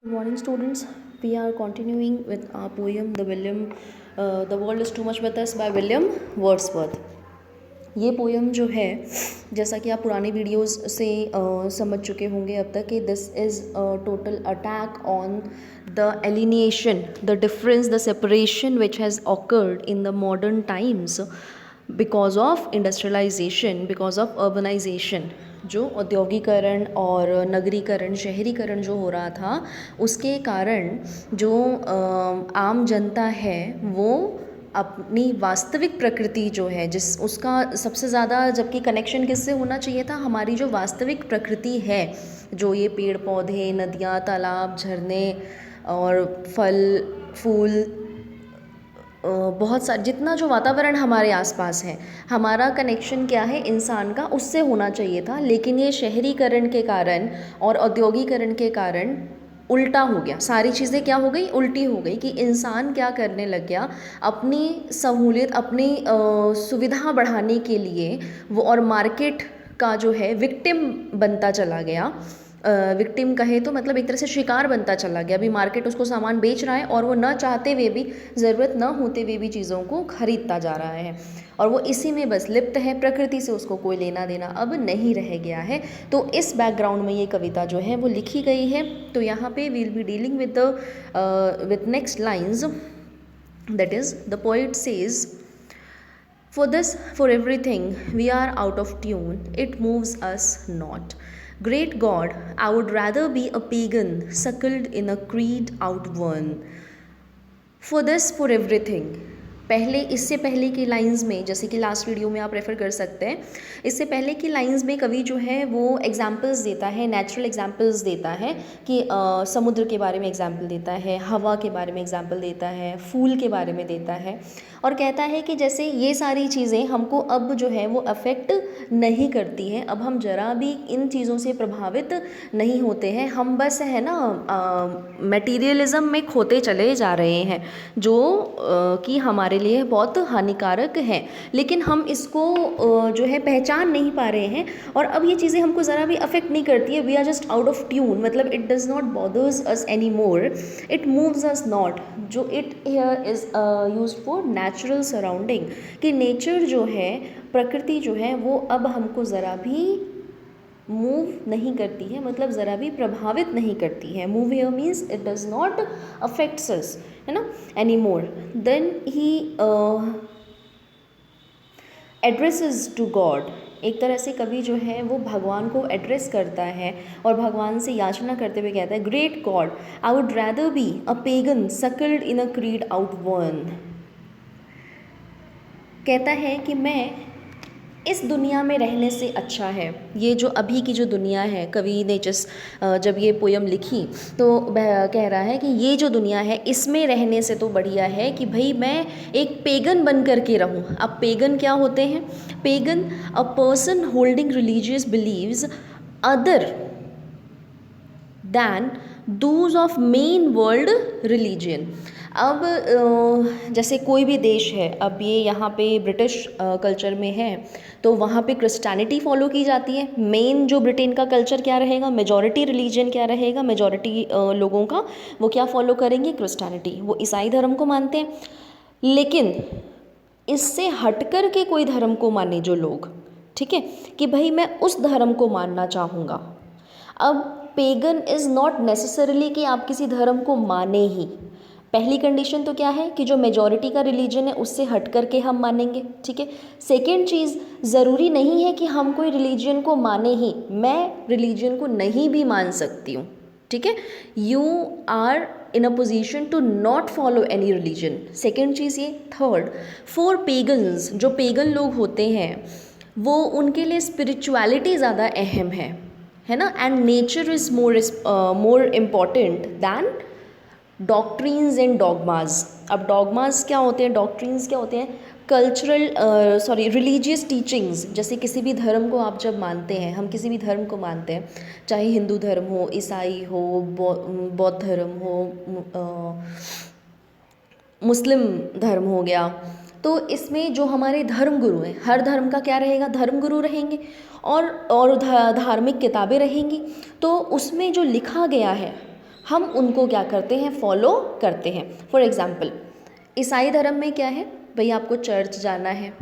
Good morning, students. We are continuing with our poem, The World is Too Much with Us by William Wordsworth. ये poem जो है, जैसा कि आप पुरानी वीडियोस से समझ चुके होंगे अब तक, कि this is total attack on the alienation, the difference, the separation which has occurred in the modern times because of industrialisation, because of urbanisation. जो औद्योगिकरण और नगरीकरण, शहरीकरण जो हो रहा था, उसके कारण जो आम जनता है वो अपनी वास्तविक प्रकृति जो है, जिस उसका सबसे ज़्यादा जबकि कनेक्शन किससे होना चाहिए था, हमारी जो वास्तविक प्रकृति है, जो ये पेड़ पौधे, नदियाँ, तालाब, झरने और फल फूल, बहुत सारे, जितना जो वातावरण हमारे आसपास है, हमारा कनेक्शन क्या है इंसान का, उससे होना चाहिए था। लेकिन ये शहरीकरण के कारण और औद्योगिकरण के कारण उल्टा हो गया। सारी चीज़ें क्या हो गई, उल्टी हो गई। कि इंसान क्या करने लग गया, अपनी सहूलियत, अपनी सुविधा बढ़ाने के लिए वो, और मार्केट का जो है विक्टिम बनता चला गया। विक्टिम कहे तो मतलब एक तरह से शिकार बनता चला गया। अभी मार्केट उसको सामान बेच रहा है और वो न चाहते हुए भी, ज़रूरत न होते हुए भी चीज़ों को खरीदता जा रहा है, और वो इसी में बस लिप्त है। प्रकृति से उसको कोई लेना देना अब नहीं रह गया है। तो इस बैकग्राउंड में ये कविता जो है वो लिखी गई है। तो यहाँ पे we'll be dealing with next lines, that is the poet says, For this, for everything, we are out of tune, it moves us not. Great God, I would rather be a pagan, suckled in a creed outworn. For this, for everything. पहले, इससे पहले की lines में, जैसे कि last video में आप refer कर सकते हैं, इससे पहले की लाइंस में कवि जो है वो एग्जाम्पल्स देता है, नेचुरल एग्जाम्पल्स देता है। कि समुद्र के बारे में एग्जाम्पल देता है, हवा के बारे में एग्जाम्पल देता है, फूल के बारे में देता है, और कहता है कि जैसे ये सारी चीज़ें हमको अब जो है वो अफेक्ट नहीं करती हैं, अब हम जरा भी इन चीज़ों से प्रभावित नहीं होते हैं। हम बस है ना मटेरियलिज्म में खोते चले जा रहे हैं, जो कि हमारे लिए बहुत हानिकारक है। लेकिन हम इसको जो है पहचान नहीं पा रहे हैं, और अब ये चीज़ें हमको ज़रा भी अफेक्ट नहीं करती है। We are just out of tune, मतलब it does not bothers us any more, it moves us not. जो it here is used for natural surrounding, कि नेचर जो है, प्रकृति जो है, वो अब हमको ज़रा भी मूव नहीं करती है, मतलब ज़रा भी प्रभावित नहीं करती है। Move here means it does not affects us, है ना, any more. Then he addresses to God. एक तरह से कवि जो है वो भगवान को एड्रेस करता है, और भगवान से याचना करते हुए कहता है, great God, I would rather be a pagan suckled in a creed outworn. कहता है कि मैं इस दुनिया में रहने से अच्छा है, ये जो अभी की जो दुनिया है, कवि ने जब ये पोयम लिखी तो वह कह रहा है कि ये जो दुनिया है, इसमें रहने से तो बढ़िया है कि भाई मैं एक पेगन बन कर के रहूं। अब पेगन क्या होते हैं? Pagan, a person holding religious believes other than those of main world religion. अब जैसे कोई भी देश है, अब ये यहाँ पे ब्रिटिश कल्चर में है, तो वहाँ पे क्रिश्चियनिटी फॉलो की जाती है। मेन जो ब्रिटेन का कल्चर क्या रहेगा, मेजॉरिटी रिलीजन क्या रहेगा, मेजॉरिटी लोगों का वो क्या फॉलो करेंगे, क्रिश्चियनिटी। वो ईसाई धर्म को मानते हैं। लेकिन इससे हटकर के कोई धर्म को माने जो लोग, ठीक है, कि भाई मैं उस धर्म को मानना चाहूँगा। अब पेगन इज़ नॉट नेसेसरीली कि आप किसी धर्म को माने ही। पहली कंडीशन तो क्या है कि जो मेजॉरिटी का रिलीजन है उससे हट करके हम मानेंगे, ठीक है। सेकेंड चीज़, ज़रूरी नहीं है कि हम कोई रिलीजन को माने ही, मैं रिलीजन को नहीं भी मान सकती हूँ, ठीक है। You are in a position to not follow any religion. Second चीज़ ये। थर्ड, फॉर पेगन्स, जो पेगन लोग होते हैं वो, उनके लिए स्पिरिचुअलिटी ज़्यादा अहम है ना, and nature is more important than doctrines and dogmas. अब डॉगमाज क्या होते हैं, डॉक्ट्रिन्स क्या होते हैं? Religious teachings. जैसे किसी भी धर्म को आप जब मानते हैं, हम किसी भी धर्म को मानते हैं, चाहे हिंदू धर्म हो, ईसाई हो, बौद्ध धर्म हो, मुस्लिम धर्म हो गया, तो इसमें जो हमारे धर्म गुरु हैं, हर धर्म का क्या रहेगा, धर्म गुरु रहेंगे, और धार्मिक किताबें रहेंगी। तो उसमें जो लिखा गया है हम उनको क्या करते हैं, फॉलो करते हैं। फॉर एग्ज़ाम्पल ईसाई धर्म में क्या है भाई, आपको चर्च जाना है,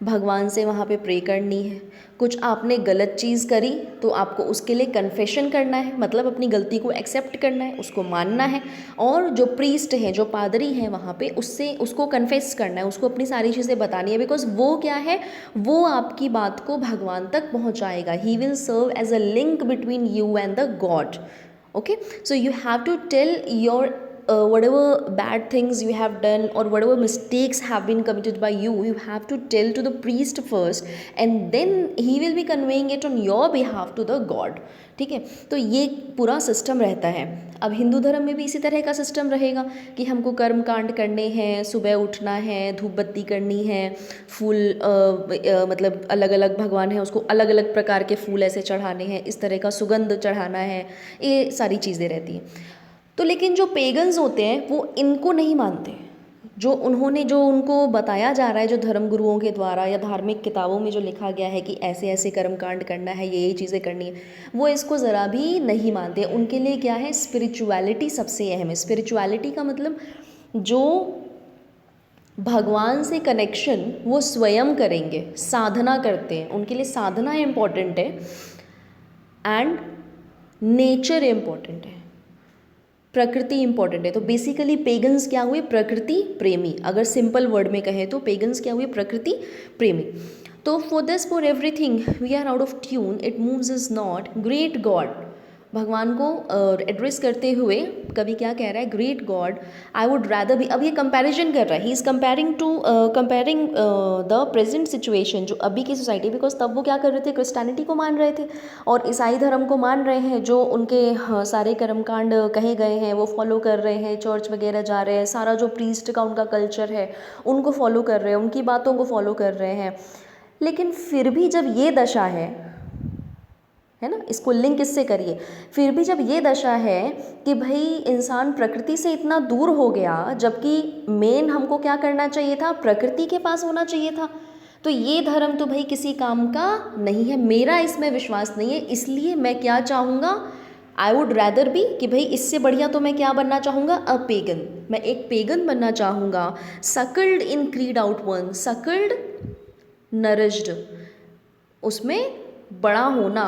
भगवान से वहाँ पे प्रे करनी है। कुछ आपने गलत चीज़ करी तो आपको उसके लिए कन्फेशन करना है, मतलब अपनी गलती को एक्सेप्ट करना है, उसको मानना है, और जो प्रीस्ट है, जो पादरी है वहाँ पे, उससे उसको कन्फेस करना है, उसको अपनी सारी चीज़ें बतानी है। बिकॉज वो क्या है, वो आपकी बात को भगवान तक पहुँचाएगा। He will serve as a link between you and the God. Okay, so you have to tell your whatever bad things you have done or whatever mistakes have been committed by you, you have to tell to the priest first and then he will be conveying it on your behalf to the god. ठीक है, तो ये पूरा system रहता है। अब हिंदू धर्म में भी इसी तरह का सिस्टम रहेगा कि हमको कर्म कांड करने हैं, सुबह उठना है, धूप बत्ती करनी है, फूल मतलब अलग अलग भगवान है उसको अलग अलग प्रकार के फूल ऐसे चढ़ाने हैं, इस तरह का सुगंध चढ़ाना है, ये सारी चीज़ें रहती हैं। तो लेकिन जो पेगन्स होते हैं वो इनको नहीं मानते। जो उनको बताया जा रहा है, जो धर्म गुरुओं के द्वारा या धार्मिक किताबों में जो लिखा गया है कि ऐसे ऐसे कर्म कांड करना है, ये चीज़ें करनी है, वो इसको ज़रा भी नहीं मानते। उनके लिए क्या है, स्पिरिचुअलिटी सबसे अहम है। स्पिरिचुअलिटी का मतलब जो भगवान से कनेक्शन वो स्वयं करेंगे, साधना करते हैं, उनके लिए साधना इम्पॉर्टेंट है एंड नेचर इम्पॉर्टेंट है, प्रकृति इंपॉर्टेंट है। तो बेसिकली पेगन्स क्या हुए, प्रकृति प्रेमी। अगर सिंपल वर्ड में कहें तो पेगन्स क्या हुए, प्रकृति प्रेमी। तो for everything we are out of tune, it moves is not great God. भगवान को एड्रेस करते हुए कवि क्या कह रहा है, great God I would rather be. अब ये कंपैरिजन कर रहा है, he is comparing the present situation, जो अभी की सोसाइटी, बिकॉज तब वो क्या कर रहे थे, क्रिस्टियनिटी को मान रहे थे और ईसाई धर्म को मान रहे हैं। जो उनके सारे कर्मकांड कहे गए हैं वो फॉलो कर रहे हैं, चर्च वगैरह जा रहे हैं, सारा जो प्रीस्ट का उनका कल्चर है उनको फॉलो कर रहे हैं, उनकी बातों को फॉलो कर रहे हैं। लेकिन फिर भी जब ये दशा है ना, इसको लिंक इससे करिए, फिर भी जब ये दशा है कि भाई इंसान प्रकृति से इतना दूर हो गया, जबकि मेन हमको क्या करना चाहिए था, प्रकृति के पास होना चाहिए था, तो ये धर्म तो भाई किसी काम का नहीं है, मेरा इसमें विश्वास नहीं है। इसलिए मैं क्या चाहूँगा, आई वुड रैदर बी कि भाई इससे बढ़िया तो मैं क्या बनना चाहूँगा, अ पेगन। मैं एक पेगन बनना चाहूँगा, सकल्ड इन क्रीड आउट वन, सकल्ड नरिश्ड, उसमें बड़ा होना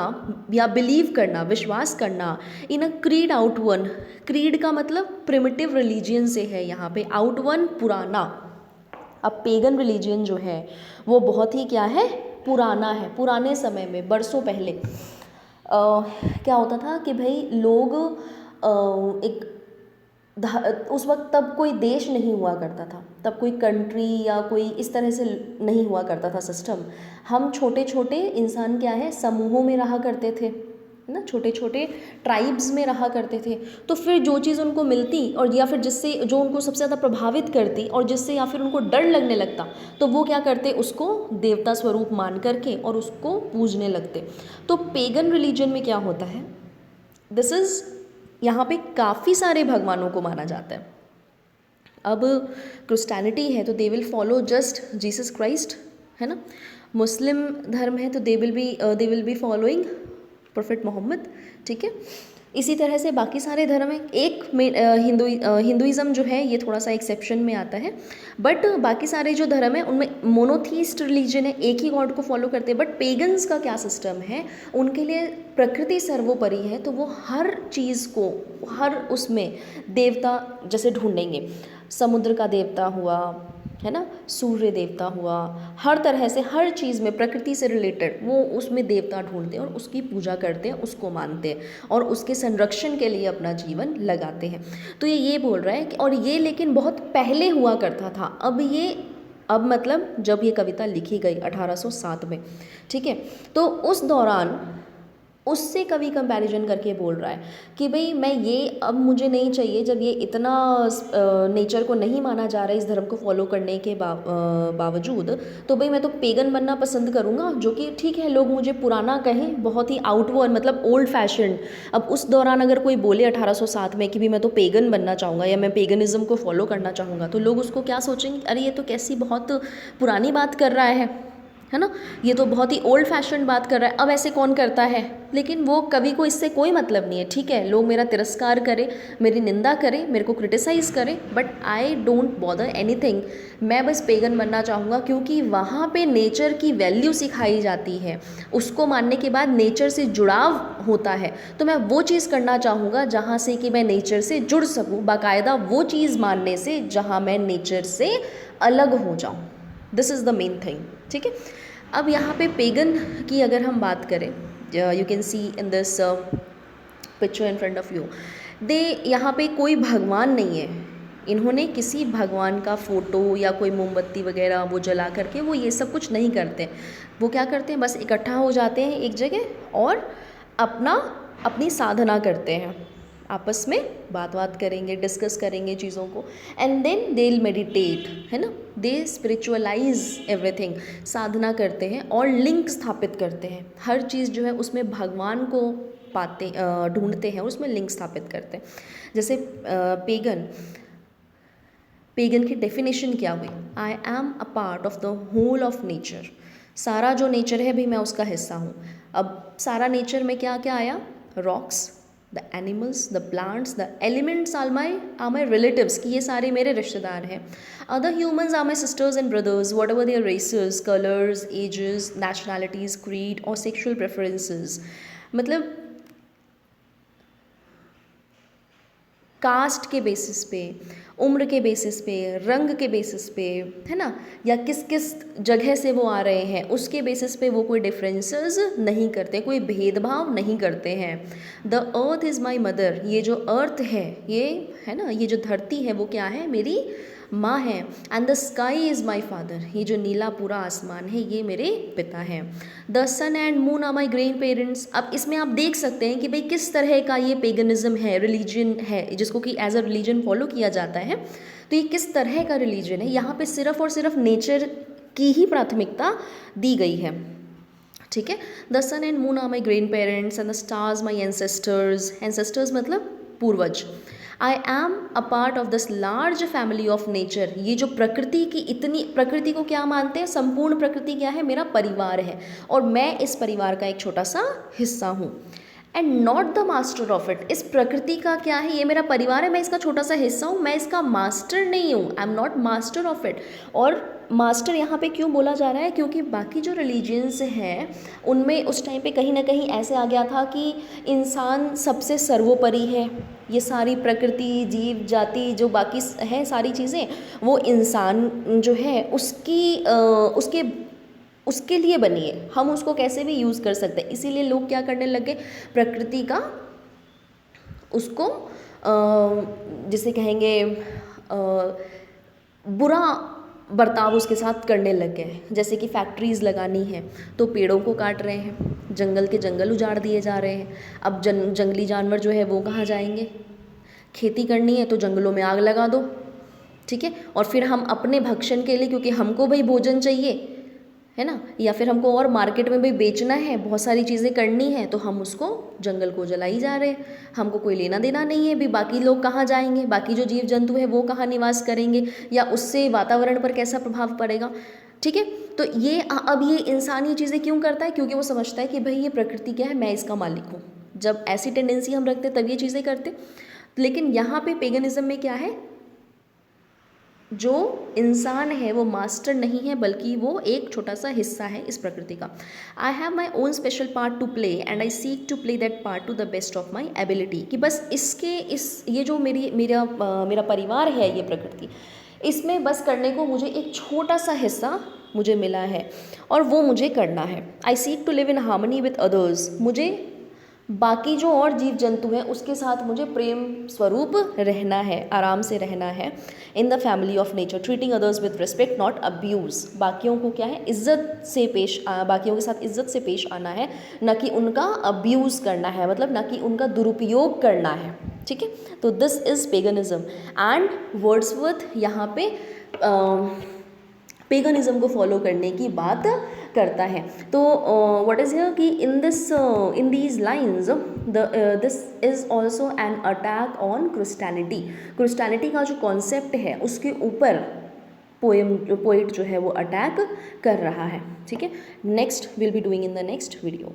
या बिलीव करना, विश्वास करना, इन a creed out one. Creed का मतलब प्रिमिटिव रिलीजियन से है यहाँ पे, आउट वन पुराना। अब पेगन रिलीजियन जो है वो बहुत ही क्या है, पुराना है। पुराने समय में बरसों पहले क्या होता था कि भाई लोग उस वक्त तब कोई देश नहीं हुआ करता था, तब कोई कंट्री या कोई इस तरह से नहीं हुआ करता था सिस्टम। हम छोटे छोटे इंसान क्या है, समूहों में रहा करते थे, है ना, छोटे छोटे ट्राइब्स में रहा करते थे। तो फिर जो चीज़ उनको मिलती और या फिर जिससे जो उनको सबसे ज़्यादा प्रभावित करती और जिससे या फिर उनको डर लगने लगता, तो वो क्या करते, उसको देवता स्वरूप मान करके और उसको पूजने लगते। तो पेगन रिलीजन में क्या होता है, दिस इज़, यहाँ पे काफ़ी सारे भगवानों को माना जाता है। अब क्रिस्टियनिटी है तो they will follow just Jesus Christ, है ना। मुस्लिम धर्म है तो they will be following prophet Mohammed, ठीक है। इसी तरह से बाकी सारे धर्म हैं। एक हिंदुइज़्म जो है ये थोड़ा सा एक्सेप्शन में आता है, बट बाकी सारे जो धर्म है उनमें मोनोथीस्ट रिलीजन है, एक ही गॉड को फॉलो करते हैं। बट पेगन्स का क्या सिस्टम है, उनके लिए प्रकृति सर्वोपरि है, तो वो हर चीज़ को, हर उसमें देवता जैसे ढूंढेंगे। समुद्र का देवता हुआ, है ना, सूर्य देवता हुआ, हर तरह से हर चीज़ में प्रकृति से रिलेटेड वो उसमें देवता ढूंढते हैं और उसकी पूजा करते हैं, उसको मानते हैं और उसके संरक्षण के लिए अपना जीवन लगाते हैं। तो ये बोल रहा है कि, और ये लेकिन बहुत पहले हुआ करता था। अब मतलब जब ये कविता लिखी गई 1807 में, ठीक है, तो उस दौरान उससे कवि कंपैरिजन करके बोल रहा है कि भाई मैं ये, अब मुझे नहीं चाहिए, जब ये इतना नेचर को नहीं माना जा रहा है इस धर्म को फॉलो करने के बावजूद, तो भाई मैं तो पेगन बनना पसंद करूँगा, जो कि ठीक है लोग मुझे पुराना कहें, बहुत ही आउटवर्ड मतलब ओल्ड फैशन। अब उस दौरान अगर कोई बोले 1807 में कि भी मैं तो पेगन बनना चाहूँगा या मैं पेगनिज्म को फॉलो करना चाहूँगा, तो लोग उसको क्या सोचेंगे, अरे ये तो कैसी बहुत पुरानी बात कर रहा है है ना। ये तो बहुत ही ओल्ड फैशन बात कर रहा है, अब ऐसे कौन करता है, लेकिन वो कवि को इससे कोई मतलब नहीं है। ठीक है, लोग मेरा तिरस्कार करें, मेरी निंदा करें, मेरे को क्रिटिसाइज़ करें, but I don't bother anything. मैं बस पेगन बनना चाहूँगा क्योंकि वहाँ पे नेचर की वैल्यू सिखाई जाती है, उसको मानने के बाद नेचर से जुड़ाव होता है। तो मैं वो चीज़ करना चाहूँगा जहाँ से कि मैं नेचर से जुड़ सकूँ, बाकायदा वो चीज़ मानने से जहाँ मैं नेचर से अलग हो जाऊँ। This is the main thing. ठीक है, अब यहाँ पे पेगन की अगर हम बात करें, you can see in this picture in front of you, they यहाँ पे कोई भगवान नहीं है, इन्होंने किसी भगवान का फ़ोटो या कोई मोमबत्ती वगैरह वो जला करके वो ये सब कुछ नहीं करते। वो क्या करते हैं, बस इकट्ठा हो जाते हैं एक जगह और अपनी साधना करते हैं, आपस में बात करेंगे, डिस्कस करेंगे चीज़ों को, and then they will meditate, है ना, दे स्पिरिचुअलाइज एवरीथिंग, साधना करते हैं और लिंक स्थापित करते हैं। हर चीज़ जो है उसमें भगवान को पाते ढूंढते हैं, उसमें लिंक स्थापित करते हैं। जैसे पेगन की डेफिनेशन क्या हुई, I am a part of the whole of nature. सारा जो नेचर है भी मैं उसका हिस्सा हूँ। अब सारा नेचर में क्या क्या आया, rocks, the animals, the plants, the elements are my relatives, कि ये सारे मेरे रिश्तेदार हैं। Other humans are my sisters and brothers, what their races, colours, ages, nationalities, creed और सेक्शुअल प्रेफरेंसेस। मतलब कास्ट के बेसिस पे, उम्र के बेसिस पे, रंग के बेसिस पे, है ना, या किस किस जगह से वो आ रहे हैं उसके बेसिस पे वो कोई डिफरेंसेस नहीं करते, कोई भेदभाव नहीं करते हैं। The earth is my mother, ये जो अर्थ है, ये है ना, ये जो धरती है वो क्या है, मेरी माँ है। And the sky is my father, ये जो नीला पूरा आसमान है ये मेरे पिता हैं। The sun and moon are my grandparents. अब इसमें आप देख सकते हैं कि भाई किस तरह का ये पेगनिज्म है, रिलीजन है, जिसको कि एज अ रिलीजन फॉलो किया जाता है। तो ये किस तरह का रिलीजन है, यहाँ पे सिर्फ और सिर्फ नेचर की ही प्राथमिकता दी गई है। ठीक है, the sun and moon are my grandparents and the stars my ancestors, ancestors मतलब पूर्वज। I am a part of this large family of nature, ये जो प्रकृति की इतनी, प्रकृति को क्या मानते हैं, संपूर्ण प्रकृति क्या है, मेरा परिवार है और मैं इस परिवार का एक छोटा सा हिस्सा हूँ। And not the master of it, इस प्रकृति का क्या है, ये मेरा परिवार है, मैं इसका छोटा सा हिस्सा हूँ, मैं इसका मास्टर नहीं हूँ, I am not master of it. और मास्टर यहाँ पे क्यों बोला जा रहा है, क्योंकि बाकी जो रिलीजन्स हैं उनमें उस टाइम पे कहीं ना कहीं ऐसे आ गया था कि इंसान सबसे सर्वोपरि है, ये सारी प्रकृति, जीव जाति जो बाकी है सारी चीज़ें, वो इंसान जो है उसके लिए बनी है, हम उसको कैसे भी यूज़ कर सकते हैं। इसीलिए लोग क्या करने लगे, प्रकृति का उसको जिसे कहेंगे बुरा बर्ताव उसके साथ करने लग गए। जैसे कि फैक्ट्रीज़ लगानी है तो पेड़ों को काट रहे हैं, जंगल के जंगल उजाड़ दिए जा रहे हैं। अब जंगली जानवर जो है वो कहाँ जाएंगे, खेती करनी है तो जंगलों में आग लगा दो, ठीक है। और फिर हम अपने भक्षण के लिए, क्योंकि हमको भाई भोजन चाहिए, है ना, या फिर हमको और मार्केट में भी बेचना है, बहुत सारी चीज़ें करनी है, तो हम उसको जंगल को जलाई जा रहे हैं। हमको कोई लेना देना नहीं है भी बाकी लोग कहाँ जाएंगे, बाकी जो जीव जंतु है वो कहाँ निवास करेंगे, या उससे वातावरण पर कैसा प्रभाव पड़ेगा। ठीक है, तो ये अब ये इंसान ये चीज़ें क्यों करता है, क्योंकि वो समझता है कि भाई ये प्रकृति क्या है, मैं इसका मालिक हूँ। जब ऐसी टेंडेंसी हम रखते तब ये चीज़ें करते। लेकिन यहाँ पे पेगनिज्म में क्या है, जो इंसान है वो मास्टर नहीं है, बल्कि वो एक छोटा सा हिस्सा है इस प्रकृति का। I have my own special part to play and I seek to play that part to the best of my ability, कि बस ये जो मेरा परिवार है, ये प्रकृति, इसमें बस करने को मुझे एक छोटा सा हिस्सा मुझे मिला है और वो मुझे करना है। I seek to live in harmony with others, मुझे बाकी जो और जीव जंतु हैं उसके साथ मुझे प्रेम स्वरूप रहना है, आराम से रहना है। In the family of nature treating others with respect not abuse, बाकियों को क्या है, इज्जत से बाकियों के साथ इज्जत से पेश आना है, न कि उनका अब्यूज़ करना है, मतलब न कि उनका दुरुपयोग करना है। ठीक है, तो this is paganism. And Wordsworth यहाँ पे पेगनिज्म को फॉलो करने की बात करता है। तो व्हाट इज़ हियर कि in these lines this is also an attack on Christianity. Christianity का जो कॉन्सेप्ट है उसके ऊपर पोइट जो है वो अटैक कर रहा है। ठीक है, next will be doing in the next video.